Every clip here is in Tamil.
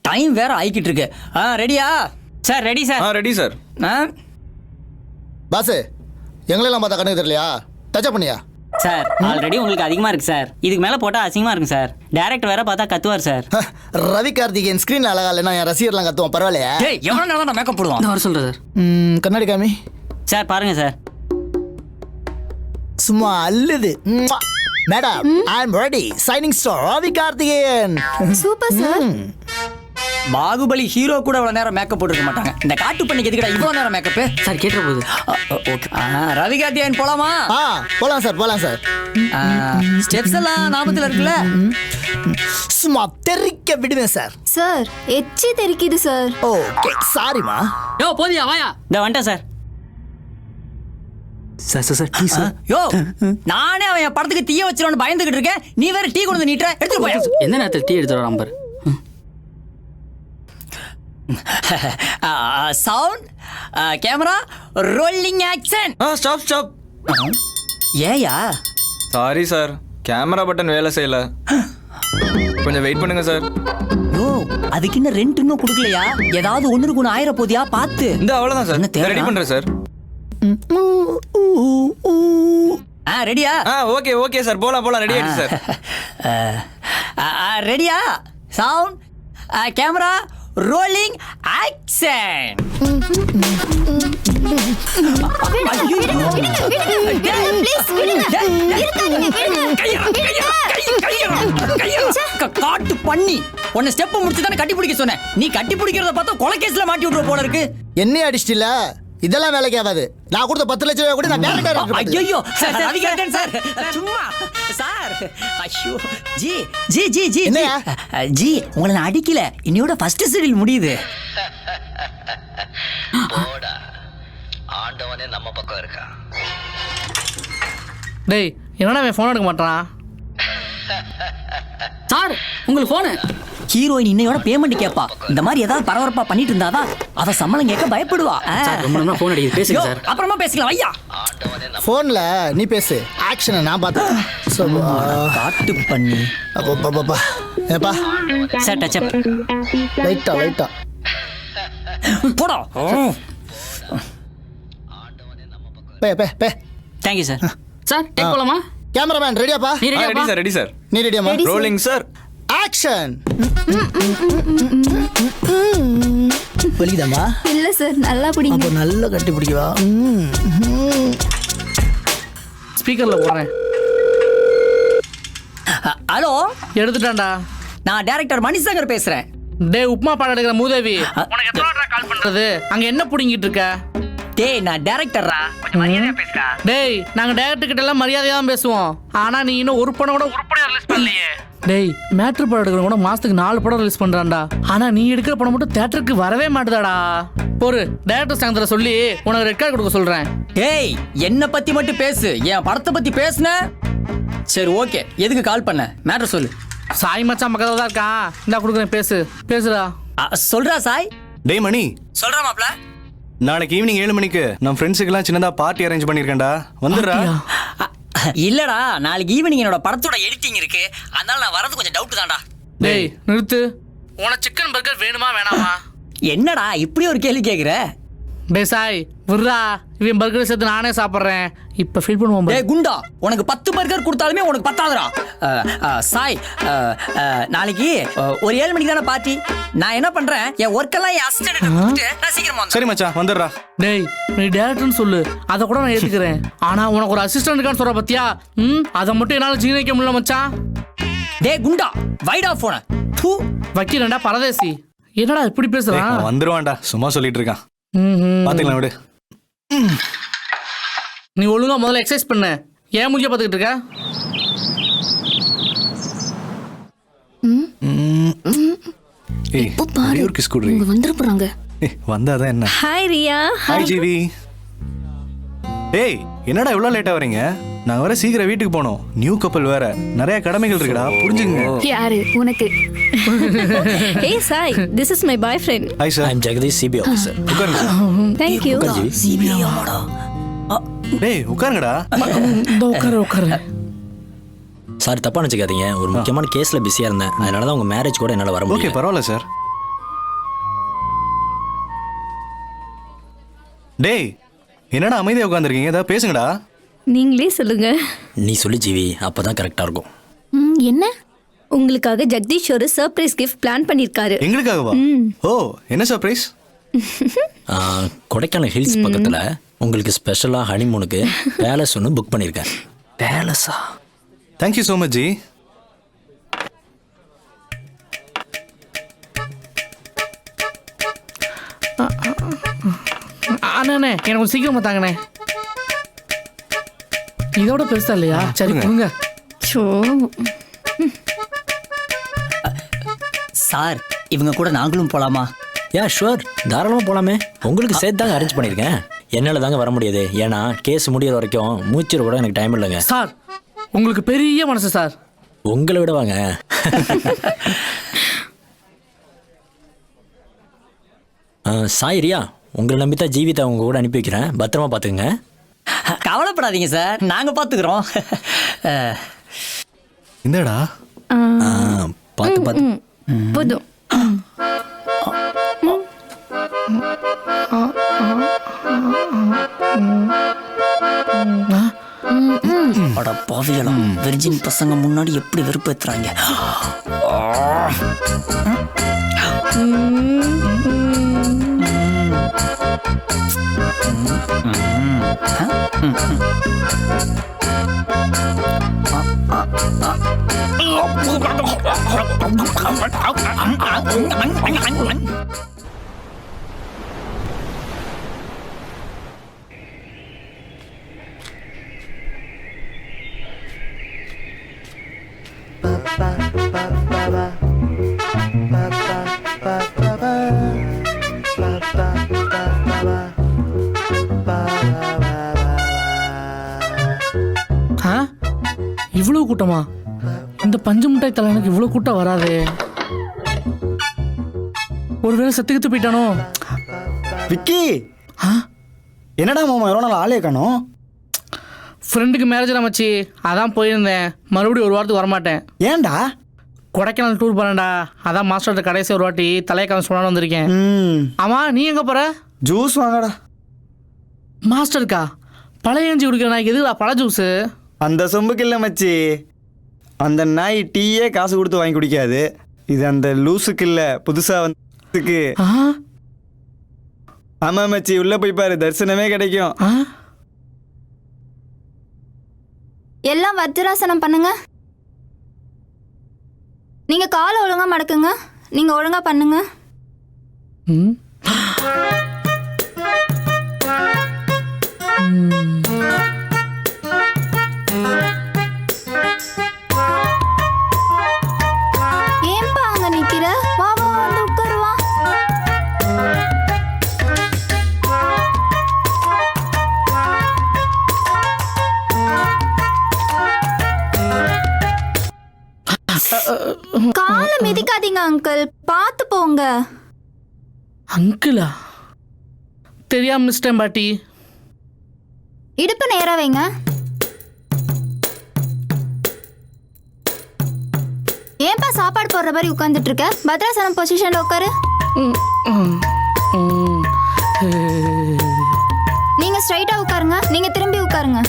டைம் வேற ஆயிக்கிட்டு இருக்கு. ரெடியா sir? Ready sir. Ready sir. Boss எங்களெல்லாம் பார்த்தா கண்ணுக்கு தெரியலையா? டச் பண்ணியா சார்? ஆல்ரெடி உங்களுக்கு அதிகமாக இருக்கு சார், இதுக்கு மேலே போட்டால் அசிங்கமாக இருக்கும் சார். டேரக்டர் வேற பார்த்தா கத்துவார் சார். ரவி கார்த்திகேயன் ஸ்க்ரீன் அழகா இல்லைன்னா என் ரசிகர்லாம் கத்துவோம், பரவாயில்லையா? எவ்வளோ நேரம் நான் மேக்கப் போடுவோம் வர சொல்கிறேன் சார். கண்ணாடி காமி சார், பாருங்க சார். சும்மா அல்லுது. Madam I am ready. Shining star Ravi Karthikeyan. Super sir. Baahubali hero கூட இவ்வளோ நேரம் மேக்கப் போட்டுருக்க மாட்டாங்க. இந்த காட்டு பண்ணிக்கு எதுக்கடா இவ்வளோ நேரம் மேக்கப்பு சார்? கேட்டுற போகுது. ஓகே, ரவி கார்த்திகேயன் போலாமா? போலாம் சார், போலாம் சார். ஸ்டெப்ஸ் எல்லாம் ஞாபகத்தில் இருக்குல்ல? சும்மா தெறிக்க விடுவேன் சார். சார் எச்சி தெரிக்குது சார். ஓகே சாரிமா. யோ போதியா வாயா. இந்த வந்துட்டேன் sir. Sir tea sir. Yo, நானே அவன் என் படத்துக்கு தீய வச்சிருவான்னு பயந்துகிட்டு இருக்கேன், நீ வேற டீ கொண்டு வந்து நீட்டுற. எடுத்துட்டு போய். எந்த நேரத்தில் டீ எடுத்துட்டு வர number? Sound, camera, rolling action. Stop stop. ஏயா? சாரி சார், கேமரா பட்டன் வேலை செய்யல. கொஞ்சம் வெயிட் பண்ணுங்க சார். யோ, அதுக்கு இன்னும் ரெண்ட் இன்னும் கொடுக்கலையா? ஏதாவது ஒண்ணுக்கு ஒன்று ஆயிர போதியா பார்த்து. இந்த அவ்வளோதான் சார், ரெடி பண்றேன் சார். ரெடியா? ஓகே ஓகே சார், போலாம் ரெடி ஆயிடுச்சு சார். ரெடியா? Sound, camera, rolling action. காட்டு பண்ணி உன்னை ஸ்டெப் முடிச்சு தானே கட்டி பிடிக்க சொன்னேன். நீ கட்டி பிடிக்கிறத பார்த்தா கொலை கேஸ்ல மாட்டி விட்டுற போல இருக்கு. என்ன அடிச்சிட்டில? இதெல்லாம் வேலைக்கு ஆகாது. நான் கொடுத்த 10 லட்சம் ரூபாய் கூட நான் டேரக்டர். ஐயோ சார், ரவி கார்த்திகேயன் சார், சும்மா சார். ஐயோ ஜி ஜி ஜி ஜி என்னையா? ஜி, உங்களை நான் அடிக்கல, இன்னையோட ஃபர்ஸ்ட் சீரியல் முடியுது. ஆண்டவனே நம்ம பக்கம் இருக்கா? டேய், என்னடா அவன் ஃபோன் எடுக்க மாட்டான்? சார், உங்களுக்கு போனு. ஹீரோயின் இன்னையோட பேமெண்ட் கேட்பா. இந்த மாதிரி ஏதாவது பரபரப்பா பண்ணிட்டு இருந்தாதான் அவ சம்பளம் கேட்க பயப்படுவா. ஃபோன் அடிக்குது, பேசுங்க சார். அப்புறமா பேசிக்கலாம் ஐயா. போன்ல நீ பேசு, ஆக்ஷனை நான் பார்த்தேன். காட்டு பண்ணி. அப்பா ஏப்பா சார், டச் அப் லைட்டா போடா. பே. Thank you sir. சார் டேக் போலாமா? கேமராமேன் ரெடியாப்பா? நீ ரெடி ரெடியா? Sir, ready sir. நீ ரெடியாமா? Rolling sir. ஆக்ஷன். வலிக்குதாமா? இல்ல சார், நல்லா பிடிங்க. அப்போ நல்லா கட்டி பிடிக்கவா? ஸ்பீக்கர்ல போறேன். ஹலோ, எடுத்துட்டான்டா. நான் டைரக்டர் மணிசங்கர் பேசுறேன். டேய், உப்மா பாடம் எடுக்கிற மூதேவி, உனக்கு எத்தனை வாட்டி கால் பண்றது? அங்க என்ன புடிங்கிட்டு இருக்க? டேய், நான் டைரக்டர்ரா, கொஞ்சம் மரியாதையா பேசுடா. டேய், நாங்க டைரக்டர் கிட்ட எல்லாம் மரியாதையா தான் பேசுவோம். ஆனா நீ இன்னும் ஒரு படம் கூட உருப்படியா ரிலீஸ் பண்ணலையே. டேய், மேட்ரு படம் எடுக்கிற கூட மாசத்துக்கு 4 படம் ரிலீஸ் பண்றான்டா. ஆனா நீ எடுக்கிற படம் மட்டும் தியேட்டருக்கு வரவே மாட்டுதாடா. ஒரு டைரக்டர் சாங்கத்துல சொல்லி உனக்கு ரெட் கார்டு கொடுக்க சொல்றேன். டேய், என்ன பத்தி மட்டும் பேசு, என் படத்தை பத்தி பேசுன. சரி ஓகே, எதுக்கு கால் பண்ண? மேட்டர் சொல்லு. சாய் மச்சான் பக்கத்துல தான் இருக்கான், இந்தா கொடுக்குறேன், பேசுடா. சொல்றா சாய். டேய் மணி, சொல்றா மாப்ள. நாளைக்கு ஈவினிங் 7 மணிக்கு நம்ம ஃப்ரெண்ட்ஸுக்கெல்லாம் சின்னதா பார்ட்டி அரேஞ்ச் பண்ணியிருக்கேன்டா, வந்துடுறா. இல்லடா, நாளைக்கு ஈவினிங் என்னோட படத்தோட எடிட்டிங் இருக்கு, அதனால நான் வரது கொஞ்சம் டவுட் தான்டா. டேய் நிறுத்து. உனக்கு சிக்கன் பர்கர் வேணுமா வேணாமா? என்னடா இப்படி ஒரு கேள்வி கேக்குற? டேய் சாய், விட்றா, இவன் பர்கர் சேர்த்து நானே சாப்பிட்றேன். இப்போ ஃபீல் பண்ணுவோம். டேய் குண்டா, உனக்கு 10 பர்கர் கொடுத்தாலுமே உனக்கு பத்தாதுடா. சாய், நாளைக்கு ஒரு 7 மணிக்கு தானே பார்ட்டி. நான் என்ன பண்றேன், என் ஒர்க்கெல்லாம் என் அசிஸ்டன்ட் நான் சீக்கிரமா சரி மச்சான், வந்துடுறா. டேய், நீ டேரக்டர்னு சொல்லு, அதை கூட நான் ஏத்துக்கிறேன். ஆனா உனக்கு ஒரு அசிஸ்டன்ட் இருக்கான்னு சொல்ற பத்தியா? அதை மட்டும் என்னால ஜீரணிக்க முடியல மச்சான். டேய் குண்டா, வைடா போன வைக்கிறேன்டா பரதேசி. என்னடா இப்படி பேசுறான்? வந்துருவான்டா, சும்மா சொல்லிட்டு இருக்கான். பாத்துக்கலாம் விடு. நீ ஒழுங்கா முதல்ல எக்ஸசைஸ் பண்ண. ஏன் முடிய பாத்துக்கிட்டு இருக்க? ஏய், ஒரே ஒரு கிஸ் குடுறீ. வந்துற போறாங்க. வந்தாதான் என்ன? ஹாய் ரியா. Hi GV. டேய், என்னடா இவ்வளவு லேட்டா வரீங்க? நாங்க வர சீக்கிரம் வீட்டுக்கு போனோம். நியூ கப்பல் வேற, நிறைய கடமைகள் இருக்குடா, புரிஞ்சுங்க. யாரு உனக்கு? Hey Sai, this is my boyfriend. Hi sir. I'm Jagdish, CBI officer. உட்காருங்க. Thank you. CBI ஆமாடா. டேய் உட்காருங்கடா. உட்காரு. சார் தப்பா நினச்சிக்காதீங்க, ஒரு முக்கியமான கேஸில் பிஸியாக இருந்தேன், அதனால தான் உங்கள் மேரேஜ் கூட என்னால் வர ஓகே முடியும். பரவாயில்ல சார். டேய் என்னடா அமைதியாக உட்காந்துருக்கீங்க, ஏதாவது பேசுங்கடா. நீங்களே சொல்லுங்க. நீ சொல்லி ஜீவி, அப்போ தான் கரெக்டாக இருக்கும். என்ன? உங்களுக்காக ஜெகதீஷ் ஒரு சர்ப்ரைஸ் கிஃப்ட் பிளான் பண்ணிருக்காரு. எங்களுக்காகவா? ஓ என்ன சர்ப்ரைஸ்? கொடைக்கானல் ஹில்ஸ் பக்கத்தில் உங்களுக்கு ஸ்பெஷலாக ஹனிமூனுக்கு பேலஸ் ஒன்று புக் பண்ணியிருக்கேன். பேலஸா? Thank you so much ji. அண்ணே எனக்கு கொஞ்சம் சீக்கிரமா தாங்கண்ணே. இதோட பெருசா இல்லையா? சரி கொடுங்க. ஷோ. சார் இவங்க கூட நாங்களும் போலாமா? ஷுவர், தாராளமாக போகலாமே. உங்களுக்கு சேர்த்து தாங்க அரேஞ்ச் பண்ணியிருக்கேன். என்னால் தாங்க வர முடியாது, ஏன்னா கேஸ் முடியிற வரைக்கும் மூச்சு கூட எனக்கு டைம் இல்லைங்க. சார் உங்களுக்கு பெரிய மனசு சார். உங்களை விட வாங்க. சாய் ரியா, உங்களை நம்பித்தான் ஜீவிதா உங்க கூட அனுப்பி வைக்கிறேன், பத்திரமா பார்த்துக்குங்க. கவலைப்படாதீங்க சார், நாங்கள் பார்த்துக்குறோம். இந்தடா பார்த்து பார்த்து. போதும். அட பாவிகளா, வெர்ஜின் பசங்க முன்னாடி எப்படி வெறுப்பேத்துறாங்க. இவ்வளவு கூட்டமா? இந்த பஞ்சு மிட்டாய் தலைவனுக்கு இவ்வளவு கூட்டம் வராதே. ஒருவேளை செத்துக்கிட்டு போயிட்டானோ? விக்கி என்னடா மாமா எவ்வளோ நாள் ஆளே காணோம்? ஃப்ரெண்டுக்கு மேரேஜ் மச்சி, அதான் போயிருந்தேன். மறுபடியும் ஒரு வாரத்துக்கு வரமாட்டேன். ஏன்டா? கொடைக்கானல் டூர் போறேன்டா, அதான் மாஸ்டர்கிட்ட கடைசி ஒரு வாட்டி தலையக்காலம் சொல்லான்னு வந்திருக்கேன். ஆமா நீ எங்க போற? ஜூஸ் வாங்கடா. மாஸ்டருக்கா? பழைய ஏஞ்சி குடிக்கிற நாய்க்கு எதுக்குடா பழ ஜூஸு? அந்த சொம்புக்கு இல்லை மச்சி, அந்த நாய் டீயே காசு கொடுத்து வாங்கி குடிக்காது. இது அந்த லூஸுக்கு இல்லை, புதுசாக வந்ததுக்கு. ஆமா மச்சி, உள்ள போய் பாரு, தரிசனமே கிடைக்கும். எல்லாம் வஜ்ராசனம் பண்ணுங்க. நீங்க காலை ஒழுங்கா மடக்குங்க. நீங்க ஒழுங்கா பண்ணுங்க. ஏன்பா அங்க நிக்கிற? வா வா வந்து உட்காருவா. காலை மிதிக்காதீங்க அங்கிள், பார்த்து போங்க. அங்கிளா? தெரியாம மிஸ்டேன் பாட்டி. இடுப்பு நேரா வைங்க. ஏன்பா சாப்பாடு போடுற மாதிரி உட்கார்ந்துட்டு இருக்க? பத்ராசனம் பொசிஷன்ல உட்காரு. நீங்க ஸ்ட்ரைட்டா உட்காருங்க. நீங்க திரும்பி உட்காருங்க.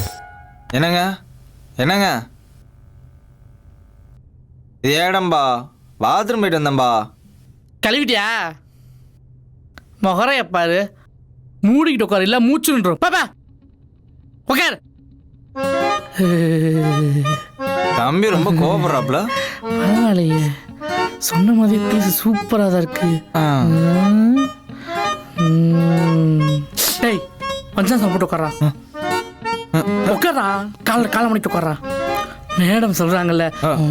என்னங்க என்னங்க இது ஏடம்பா, பாத்ரூம் போயிட்டு வந்தேன்பா. கழுவிட்டியா? முகரைய பாரு, மூடிக்கிட்டு உட்காரு, இல்ல மூச்சுன்றோம். பாப்பா உட்காரு. தம்பி ரொம்ப கோபப்படுறாப்ல. பரவாயில்லையே, சொன்ன மாதிரி பீஸ் சூப்பரா தான் இருக்கு. டேய் பஞ்சாசம் போட்டு உட்காரா. உட்காரா, காலை மணிக்கு உட்காரா. மேடம் சொல்றாங்கல்ல,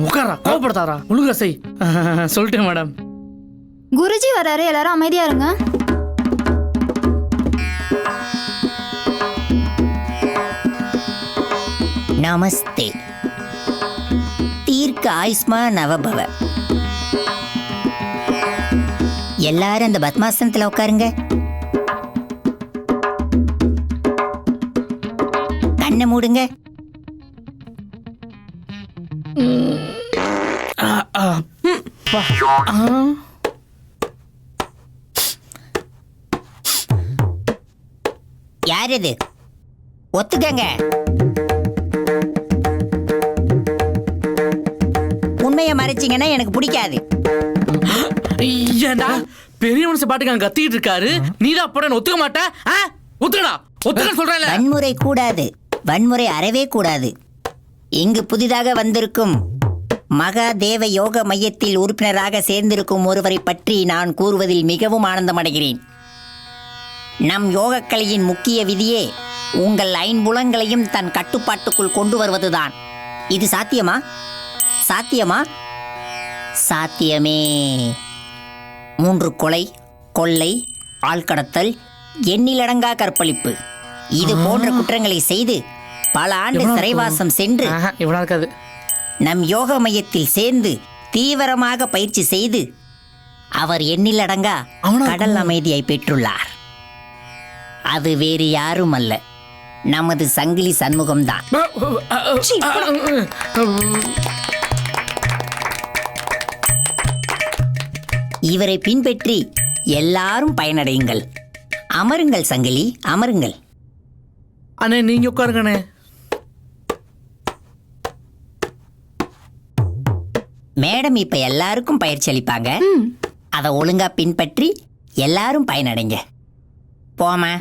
உட்காரா, கோபப்படுத்தாரா. ஒழுங்கா செய். சொல்லிட்டேன் மேடம். குருஜி வராரு, எல்லாரும் அமைதியா இருங்க. நமஸ்தே. தீர்க்க ஆயுஷ்மா நவபவ. எல்லாரும் அந்த பத்மாசனத்துல உட்காருங்க. கண்ணை மூடுங்க. யார் இது? ஒத்துக்கங்க. உண்மையை மறைச்சிங்கன்னா எனக்கு பிடிக்காது. ஏண்டா பெரிய மனுஷன் பாட்டுக்கு அங்க கத்திட்டு இருக்காரு, நீதான் போட ஒத்துக்க மாட்ட? ஒத்துக்கடா, ஒத்துக்க சொல்றேன். வன்முறை கூடாது, வன்முறை அறவே கூடாது. இங்கு புதிதாக வந்திருக்கும் மகாதேவ யோக மையத்தில் உறுப்பினராக சேர்ந்திருக்கும் ஒருவரை பற்றி நான் கூறுவதில் மிகவும் ஆனந்தமடைகிறேன். நம் யோகக்கலையின் முக்கிய விதியே உங்கள் ஐம்புலங்களையும் தன் கட்டுப்பாட்டுக்குள் கொண்டு வருவதுதான். இது சாத்தியமா? சாத்தியமா? சாத்தியமே. 3 கொலை, கொள்ளை, ஆள்கடத்தல், எண்ணிலடங்கா கற்பழிப்பு இது போன்ற குற்றங்களை செய்து பல ஆண்டு சிறைவாசம் சென்று இவ்வளவு இருக்காது. நம் யோக மையத்தில் சேர்ந்து தீவிரமாக பயிற்சி செய்து அவர் எண்ணிலடங்கா கடல் அமைதியை பெற்றுள்ளார். அது வேறு யாரும் அல்ல, நமது சங்கிலி சண்முகம்தான். இவரை பின்பற்றி எல்லாரும் பயனடையுங்கள். அமருங்கள் சங்கிலி, அமருங்கள். அண்ணே நீங்க உட்காருங்கண்ணே. மேடம் இப்ப எல்லாருக்கும் பயிற்சி அளிப்பாங்க. அதை ஒழுங்கா பின்பற்றி எல்லாரும் பயனடைங்க. போமா.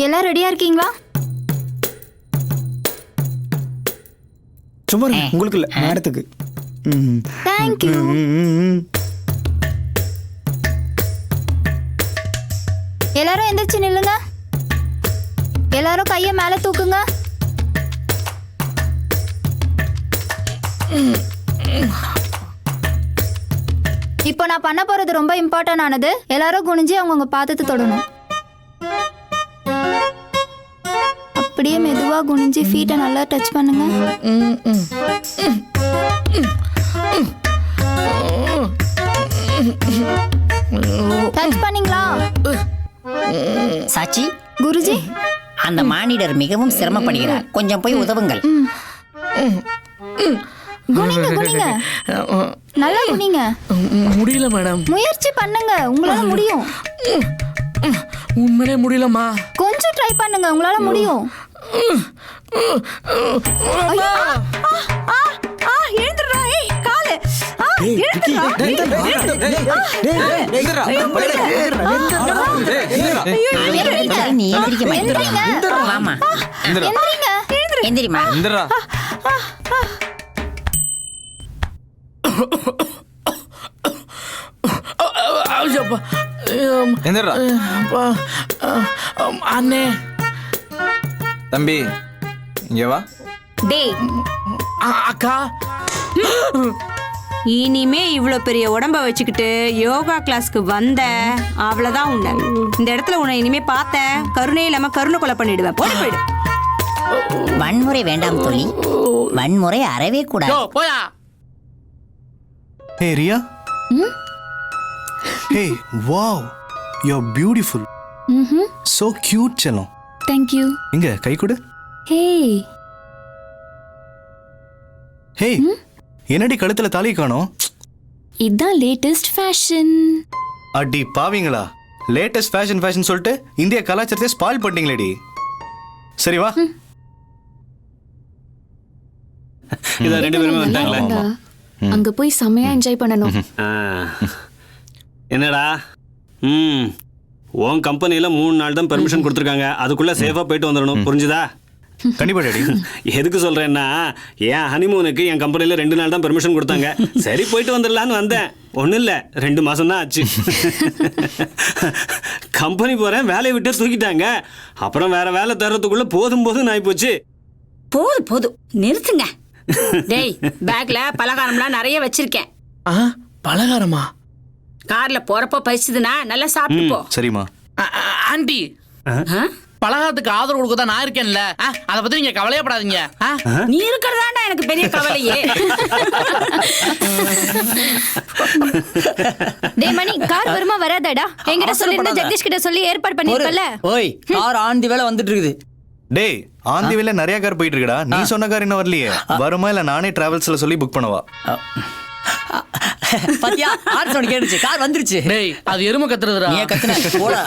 எல்லாம் ரெடியா இருக்கீங்களா? சும்மா இருங்க, உங்களுக்கு இல்லை, மேடத்துக்கு. தேங்க்யூ. எல்லாரும் எந்திரிச்சு நில்லுங்க. எல்லாரும் கையை மேல தூக்குங்க. இப்போ நான் பண்ண போறது ரொம்ப இம்பார்ட்டன்ட் ஆனது. எல்லாரும் குனிஞ்சு அவங்கவுங்க பாதத்தை தொடணும். அப்படியே மெதுவா குனிஞ்சு ஃபீட்டை நல்லா டச் பண்ணுங்க. டச் பண்ணீங்களா? சாச்சி, குருஜி, அந்த மானிடர் மிகவும் சிரமப்படுகிறார், கொஞ்சம் போய் உதவுங்கள். குனிங்க குனிங்க, நல்லா குனிங்க. முடியல மேடம். முயற்சி பண்ணுங்க, உங்களால முடியும். உண்மையிலே முடியலமா. கொஞ்சம் ட்ரை பண்ணுங்க, உங்களால முடியும். நீ எந்திரிக்க மாட்டேங்கிறியா? வாமா, எந்திரிமா. அண்ணே தம்பி இங்க வா. டேய் அக்கா, இனிமே இவ்ளோ பெரிய உடம்ப வச்சுக்கிட்டு யோகா கிளாஸ்க்கு வந்த அவ்வளவுதான் உன்னை. இந்த இடத்துல உன்னை இனிமே பார்த்தேன், கருணை இல்லாம கருணை கொலை பண்ணிடுவேன். போயிடு. வன்முறை வேண்டாம் தொழி, வன்முறை அறவே கூடாது. போயா. Hey Ria. Hey, wow. You're beautiful. So cute செல்லம். Thank you. இங்க கை கொடு. Hey. Hey. என்னடி கழுத்துல தாலி காணோம்? இதான் லேட்டஸ்ட் ஃபேஷன். அடி பாவீங்களா, லேட்டஸ்ட் ஃபேஷன் சொல்லிட்டு இந்திய கலாச்சாரத்தை ஸ்பாயில் பண்ணிட்டீங்களேடி. சரி வா. இத ரெண்டு பேரும் வந்தாங்களா? அங்க போய் செமையா என்ஜாய் பண்ணனும். என்னடா உன் கம்பெனில 3 நாள் தான் பெர்மிஷன் கொடுத்துருக்காங்க, அதுக்குள்ள சேஃபா போயிட்டு வந்துடணும், புரிஞ்சுதா? கண்டிப்பா டாடி. எதுக்கு சொல்றேன்னா, என் ஹனிமூனுக்கு என் கம்பெனில 2 நாள் தான் பெர்மிஷன் கொடுத்தாங்க. சரி போயிட்டு வந்துடலான்னு வந்தேன். ஒன்றும் இல்லை, 2 மாசம் தான் ஆச்சு. கம்பெனி போறேன், வேலையை விட்டு தூக்கிட்டாங்க. அப்புறம் வேற வேலை தர்றதுக்குள்ள போதும் ஆயிப்போச்சு. போதும் நிறுத்துங்க. டேய், பேக்ல பலகாரம்லாம் நிறைய வச்சிருக்கேன். பலகாரமா? கார்ல போறப்ப பறிச்சதுன்னா நல்லா சாப்பிட்டு போ. சரிம்மா. ஆண்டி, பலகாரத்துக்கு ஆதரவு கொடுக்க நான் இருக்கேன்ல, அத பத்தி நீங்க கவலையப்படாதீங்க. நீ இருக்கிறதாண்டா எனக்கு பெரிய கவலையே. டேய் மணி, கார் வருமா வராதடா? என்கிட்ட சொல்லிருந்தா ஜெகதீஷ் கிட்ட சொல்லி ஏற்பாடு பண்ணிருப்பல. ஓய், கார் ஆன் தி வேளை வந்துட்டு இருக்குது. டேய் ஆந்திவில நிறைய கார் போயிட்டு இருக்குடா. நீ சொன்ன கார் இன்னும் வரலையே. வருமா இல்ல நானே டிராவல்ஸ்ல சொல்லி புக் பண்ணவா? பாத்தியா ஆர் சவுண்ட் கேட்டுச்சு, கார் வந்துருச்சு. டேய் அது எருமை கத்துறதுடா. நீ கத்துன போடா.